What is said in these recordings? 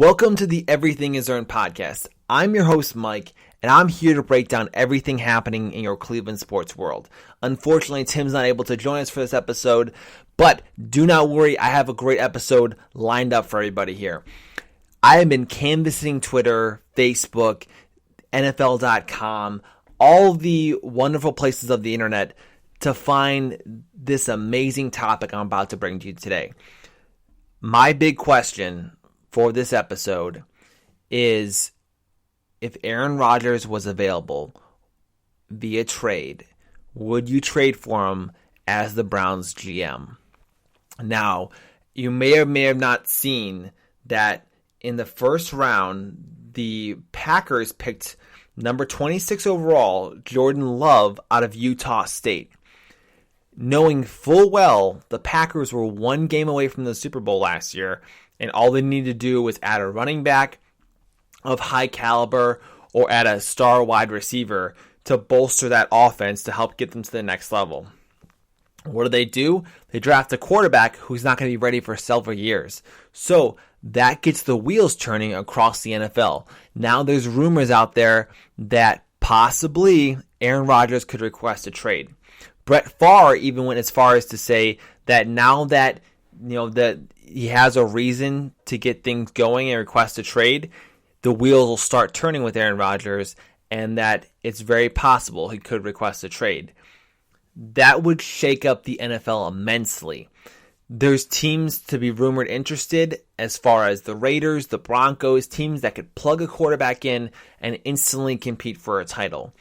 Welcome to the Everything is Earned podcast. I'm your host, Mike, and I'm here to break down everything happening in your Cleveland sports world. Unfortunately, Tim's not able to join us for this episode, but do not worry, I have a great episode lined up for everybody here. I have been canvassing Twitter, Facebook, NFL.com, all the wonderful places of the internet to find this amazing topic I'm about to bring to you today. My big question for this episode is, if Aaron Rodgers was available via trade, would you trade for him as the Browns GM? Now, you may or may have not seen that in the first round, the Packers picked number 26 overall, Jordan Love, out of Utah State. Knowing full well the Packers were one game away from the Super Bowl last year, and all they needed to do was add a running back of high caliber or add a star wide receiver to bolster that offense to help get them to the next level. What do? They draft a quarterback who's not going to be ready for several years. So that gets the wheels turning across the NFL. Now there's rumors out there that possibly Aaron Rodgers could request a trade. Brett Favre even went as far as to say that now that that he has a reason to get things going and request a trade, the wheels will start turning with Aaron Rodgers, and that it's very possible he could request a trade. That would shake up the NFL immensely. There's teams to be rumored interested as far as the Raiders, the Broncos, teams that could plug a quarterback in and instantly compete for a title.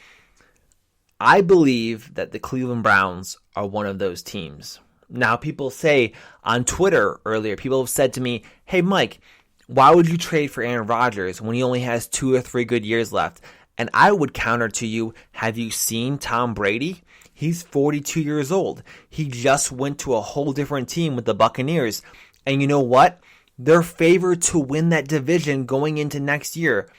I believe that the Cleveland Browns are one of those teams. Now, people say on Twitter earlier, people have said to me, hey, Mike, why would you trade for Aaron Rodgers when he only has 2 or 3 good years left? And I would counter to you, have you seen Tom Brady? He's 42 years old. He just went to a whole different team with the Buccaneers. And you know what? They're favored to win that division going into next year.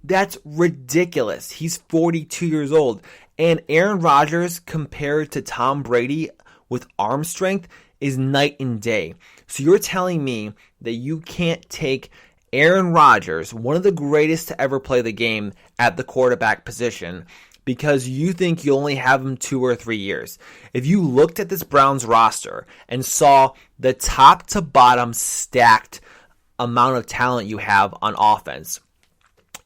That's ridiculous. He's 42 years old. And Aaron Rodgers compared to Tom Brady with arm strength is night and day. So you're telling me that you can't take Aaron Rodgers, one of the greatest to ever play the game, at the quarterback position because you think you only have him 2 or 3 years. If you looked at this Browns roster and saw the top to bottom stacked amount of talent you have on offense,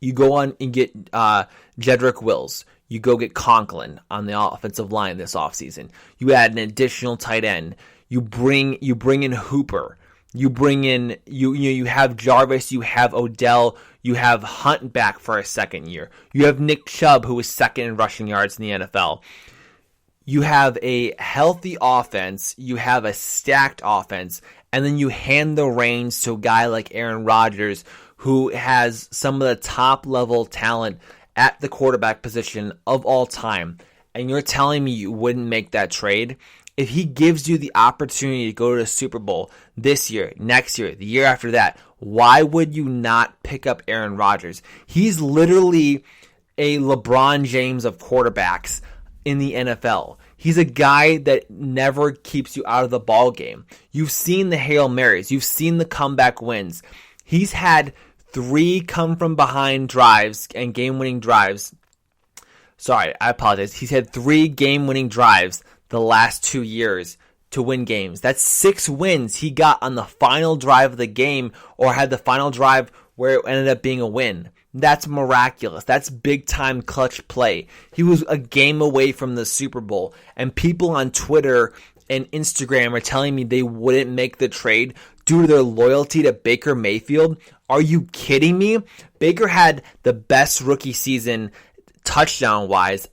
you go on and get Jedrick Wills. You go get Conklin on the offensive line this offseason. You add an additional tight end. You bring in Hooper. You bring in you have Jarvis. You have Odell. You have Hunt back for a second year. You have Nick Chubb, who is second in rushing yards in the NFL. You have a healthy offense. You have a stacked offense, and then you hand the reins to a guy like Aaron Rodgers, who has some of the top level talent at the quarterback position of all time, and you're telling me you wouldn't make that trade? If he gives you the opportunity to go to the Super Bowl this year, next year, the year after that, why would you not pick up Aaron Rodgers? He's literally a LeBron James of quarterbacks in the NFL. He's a guy that never keeps you out of the ball game. You've seen the Hail Marys. You've seen the comeback wins. He's had 3 come-from-behind drives and game-winning drives. Sorry, I apologize. He's had 3 game-winning drives the last 2 years to win games. That's 6 wins he got on the final drive of the game, or had the final drive where it ended up being a win. That's miraculous. That's big-time clutch play. He was a game away from the Super Bowl, and people on Twitter and Instagram are telling me they wouldn't make the trade due to their loyalty to Baker Mayfield. Are you kidding me? Baker had the best rookie season touchdown-wise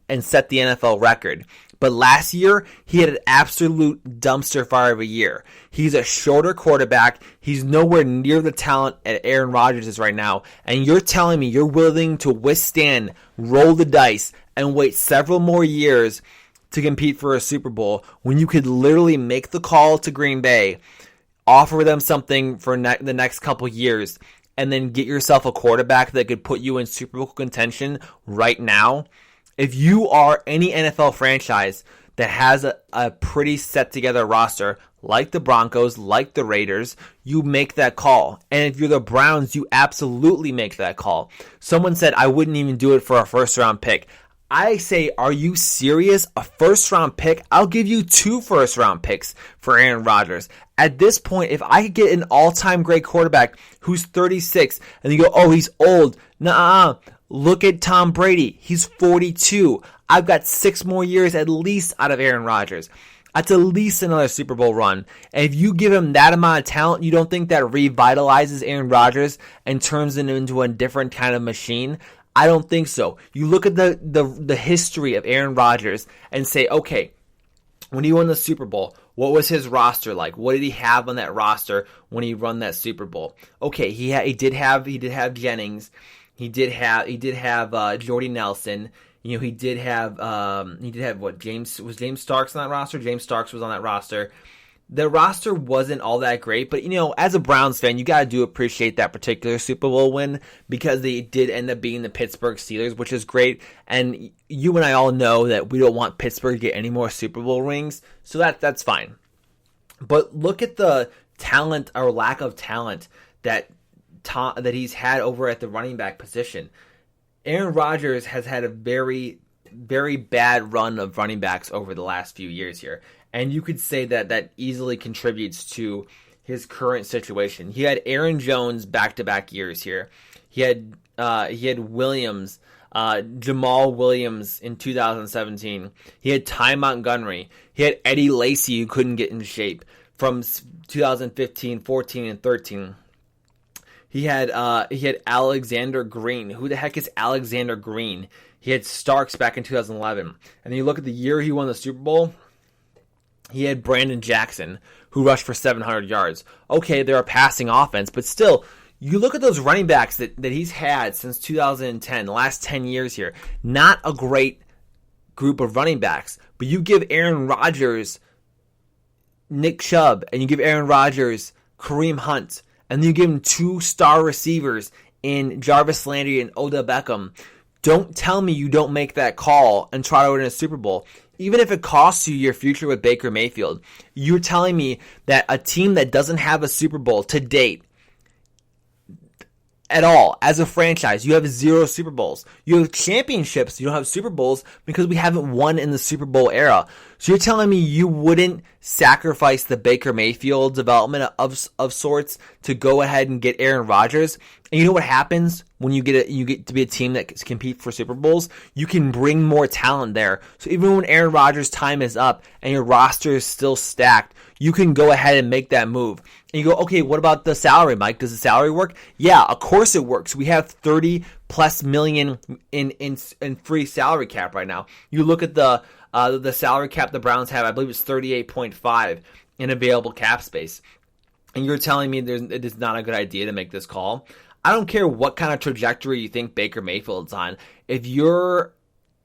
and set the NFL record. But last year, he had an absolute dumpster fire of a year. He's a shorter quarterback. He's nowhere near the talent that Aaron Rodgers is right now. And you're telling me you're willing to withstand, roll the dice, and wait several more years to compete for a Super Bowl when you could literally make the call to Green Bay, offer them something for the next couple years, and then get yourself a quarterback that could put you in Super Bowl contention right now? If you are any NFL franchise, that has a pretty set together roster, like the Broncos, like the Raiders, you make that call. And if you're the Browns, you absolutely make that call. Someone said, I wouldn't even do it for a first round pick. I say, are you serious? A first round pick? I'll give you 2 first round picks for Aaron Rodgers. At this point, if I could get an all-time great quarterback who's 36 and you go, oh, he's old. Nuh-uh. Look at Tom Brady. He's 42. I've got 6 more years at least out of Aaron Rodgers. That's at least another Super Bowl run. And if you give him that amount of talent, you don't think that revitalizes Aaron Rodgers and turns him into a different kind of machine? I don't think so. You look at the history of Aaron Rodgers and say, okay, when he won the Super Bowl, what was his roster like? What did he have on that roster when he won that Super Bowl? Okay, he did have Jennings, he did have Jordy Nelson. You know, he did have what, James Starks on that roster? James Starks was on that roster. The roster wasn't all that great, but, you know, as a Browns fan, you got to appreciate that particular Super Bowl win because they did end up being the Pittsburgh Steelers, which is great. And you and I all know that we don't want Pittsburgh to get any more Super Bowl rings, so that's fine. But look at the talent or lack of talent that he's had over at the running back position. Aaron Rodgers has had a very, very bad run of running backs over the last few years here. And you could say that easily contributes to his current situation. He had Aaron Jones back-to-back years here. He had Williams, Jamal Williams in 2017. He had Ty Montgomery. He had Eddie Lacy, who couldn't get in shape from 2015, 14, and 13. He had Alexander Green. Who the heck is Alexander Green? He had Starks back in 2011. And then you look at the year he won the Super Bowl. He had Brandon Jackson, who rushed for 700 yards. Okay, they're a passing offense, but still, you look at those running backs that he's had since 2010, the last 10 years here. Not a great group of running backs, but you give Aaron Rodgers Nick Chubb, and you give Aaron Rodgers Kareem Hunt, and then you give him 2 star receivers in Jarvis Landry and Odell Beckham. Don't tell me you don't make that call and try to win a Super Bowl. Even if it costs you your future with Baker Mayfield, you're telling me that a team that doesn't have a Super Bowl to date at all, as a franchise, you have 0 Super Bowls. You have championships, you don't have Super Bowls because we haven't won in the Super Bowl era. So you're telling me you wouldn't sacrifice the Baker Mayfield development of sorts to go ahead and get Aaron Rodgers? And you know what happens when you get to be a team that can compete for Super Bowls? You can bring more talent there. So even when Aaron Rodgers' time is up and your roster is still stacked, you can go ahead and make that move. And you go, okay, what about the salary, Mike? Does the salary work? Yeah, of course it works. We have 30 plus million in free salary cap right now. You look at the salary cap the Browns have, I believe it's 38.5 in available cap space. And you're telling me it is not a good idea to make this call? I don't care what kind of trajectory you think Baker Mayfield's on. If you're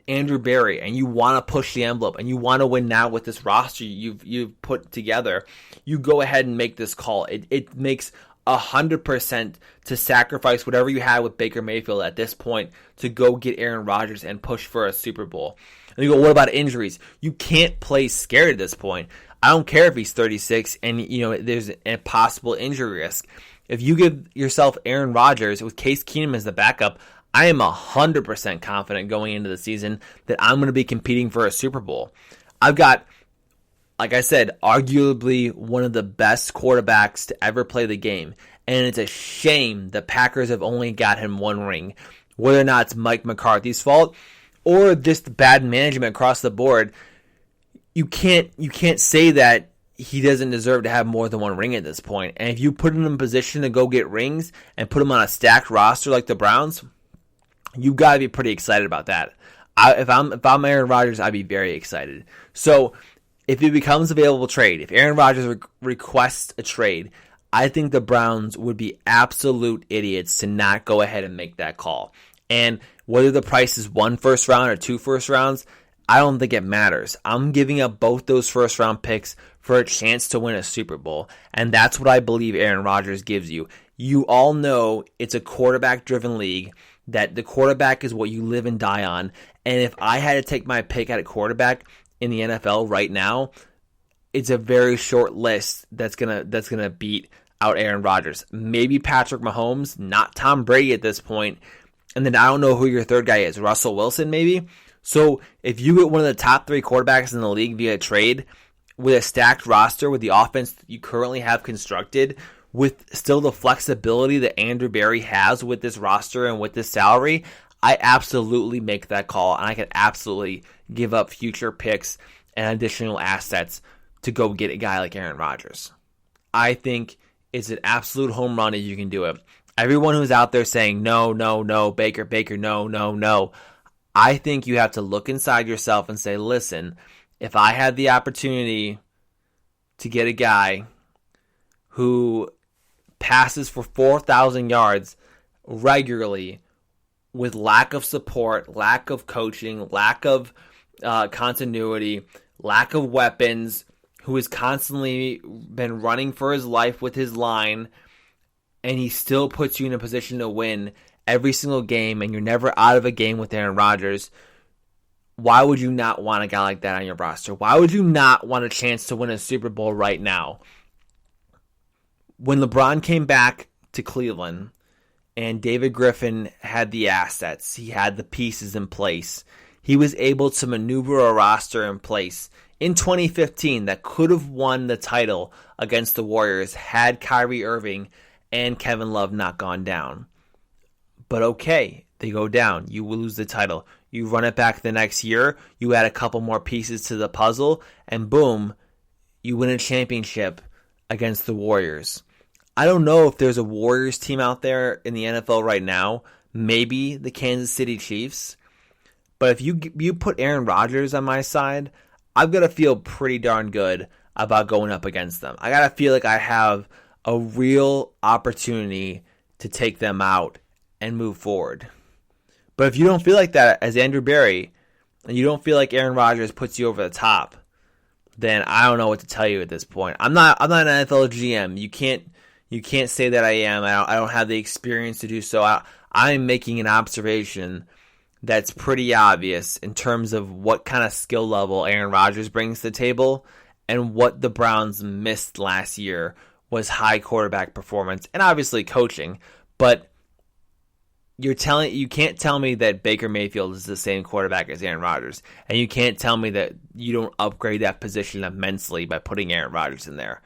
Andrew Berry and you want to push the envelope and you want to win now with this roster you've put together, you go ahead and make this call. It makes 100% to sacrifice whatever you had with Baker Mayfield at this point to go get Aaron Rodgers and push for a Super Bowl. And you go, what about injuries? You can't play scared at this point. I don't care if he's 36 and there's a possible injury risk. If you give yourself Aaron Rodgers with Case Keenum as the backup, I am 100% confident going into the season that I'm going to be competing for a Super Bowl. I've got, like I said, arguably one of the best quarterbacks to ever play the game. And it's a shame the Packers have only got him 1 ring. Whether or not it's Mike McCarthy's fault or just bad management across the board, you can't say that he doesn't deserve to have more than 1 ring at this point. And if you put him in a position to go get rings and put him on a stacked roster like the Browns, you got to be pretty excited about that. If I'm Aaron Rodgers, I'd be very excited. So if it becomes available trade, if Aaron Rodgers requests a trade, I think the Browns would be absolute idiots to not go ahead and make that call. And whether the price is 1 first round or 2 first rounds, I don't think it matters. I'm giving up both those first round picks for a chance to win a Super Bowl. And that's what I believe Aaron Rodgers gives you. You all know it's a quarterback-driven league, that the quarterback is what you live and die on. And if I had to take my pick at a quarterback, in the NFL right now, it's a very short list that's gonna beat out Aaron Rodgers. Maybe Patrick Mahomes, not Tom Brady at this point. And then I don't know who your third guy is. Russell Wilson, maybe? So if you get one of the top 3 quarterbacks in the league via trade with a stacked roster, with the offense that you currently have constructed, with still the flexibility that Andrew Berry has with this roster and with this salary, I absolutely make that call. And I can absolutely give up future picks and additional assets to go get a guy like Aaron Rodgers. I think it's an absolute home run if you can do it. Everyone who's out there saying, no, Baker, no. I think you have to look inside yourself and say, listen, if I had the opportunity to get a guy who passes for 4,000 yards regularly with lack of support, lack of coaching, lack of continuity, lack of weapons, who has constantly been running for his life with his line, and he still puts you in a position to win every single game, and you're never out of a game with Aaron Rodgers, why would you not want a guy like that on your roster? Why would you not want a chance to win a Super Bowl right now? When LeBron came back to Cleveland and David Griffin had the assets, he had the pieces in place, he was able to maneuver a roster in place in 2015 that could have won the title against the Warriors had Kyrie Irving and Kevin Love not gone down. But okay, they go down. You will lose the title. You run it back the next year. You add a couple more pieces to the puzzle, and boom, you win a championship against the Warriors. I don't know if there's a Warriors team out there in the NFL right now. Maybe the Kansas City Chiefs. But if you put Aaron Rodgers on my side, I've got to feel pretty darn good about going up against them. I got to feel like I have a real opportunity to take them out and move forward. But if you don't feel like that as Andrew Berry, and you don't feel like Aaron Rodgers puts you over the top, then I don't know what to tell you at this point. I'm not an NFL GM. You can't say that I am. I don't have the experience to do so. I'm making an observation that's pretty obvious in terms of what kind of skill level Aaron Rodgers brings to the table, and what the Browns missed last year was high quarterback performance and obviously coaching. But you can't tell me that Baker Mayfield is the same quarterback as Aaron Rodgers, and you can't tell me that you don't upgrade that position immensely by putting Aaron Rodgers in there.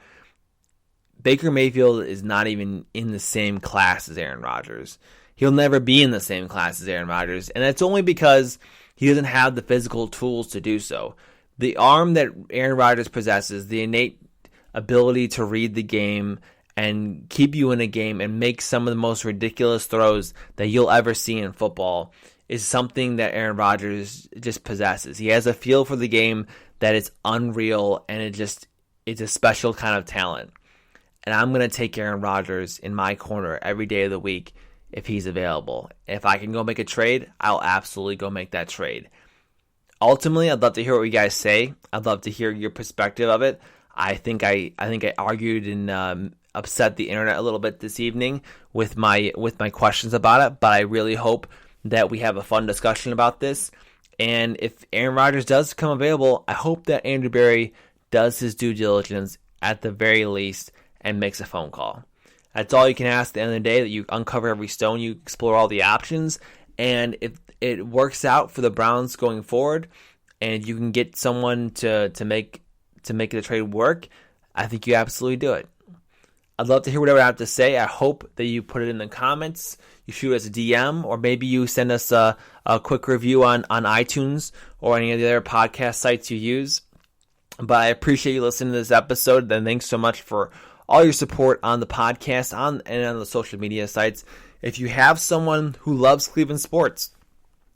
Baker Mayfield is not even in the same class as Aaron Rodgers. He'll never be in the same class as Aaron Rodgers, and that's only because he doesn't have the physical tools to do so. The arm that Aaron Rodgers possesses, the innate ability to read the game and keep you in a game and make some of the most ridiculous throws that you'll ever see in football, is something that Aaron Rodgers just possesses. He has a feel for the game that is unreal, and it's a special kind of talent. And I'm going to take Aaron Rodgers in my corner every day of the week if he's available. If I can go make a trade, I'll absolutely go make that trade. Ultimately, I'd love to hear what you guys say. I'd love to hear your perspective of it. I think I argued and upset the internet a little bit this evening with my questions about it, but I really hope that we have a fun discussion about this. And if Aaron Rodgers does come available, I hope that Andrew Berry does his due diligence at the very least and makes a phone call. That's all you can ask at the end of the day, that you uncover every stone, you explore all the options, and if it works out for the Browns going forward and you can get someone to make the trade work, I think you absolutely do it. I'd love to hear whatever I have to say. I hope that you put it in the comments. You shoot us a DM, or maybe you send us a quick review on iTunes or any of the other podcast sites you use. But I appreciate you listening to this episode, and thanks so much for all your support on the podcast and on the social media sites. If you have someone who loves Cleveland sports,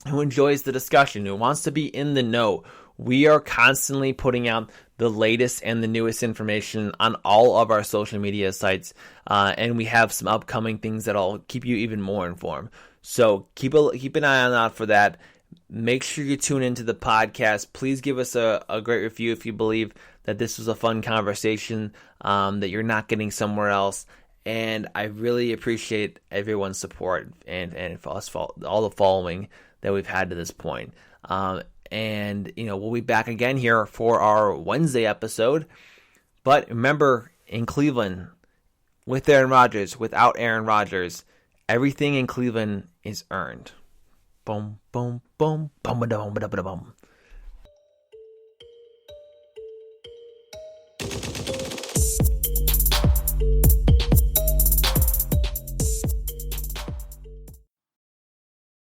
who enjoys the discussion, who wants to be in the know, we are constantly putting out the latest and the newest information on all of our social media sites, and we have some upcoming things that'll keep you even more informed. So keep an eye on that for that. Make sure you tune into the podcast. Please give us a great review if you believe that this was a fun conversation that you're not getting somewhere else. And I really appreciate everyone's support and for us, all the following that we've had to this point. And, we'll be back again here for our Wednesday episode. But remember, in Cleveland, with Aaron Rodgers, without Aaron Rodgers, everything in Cleveland is earned. Boom, boom, boom, boom, boom, boom, boom, boom.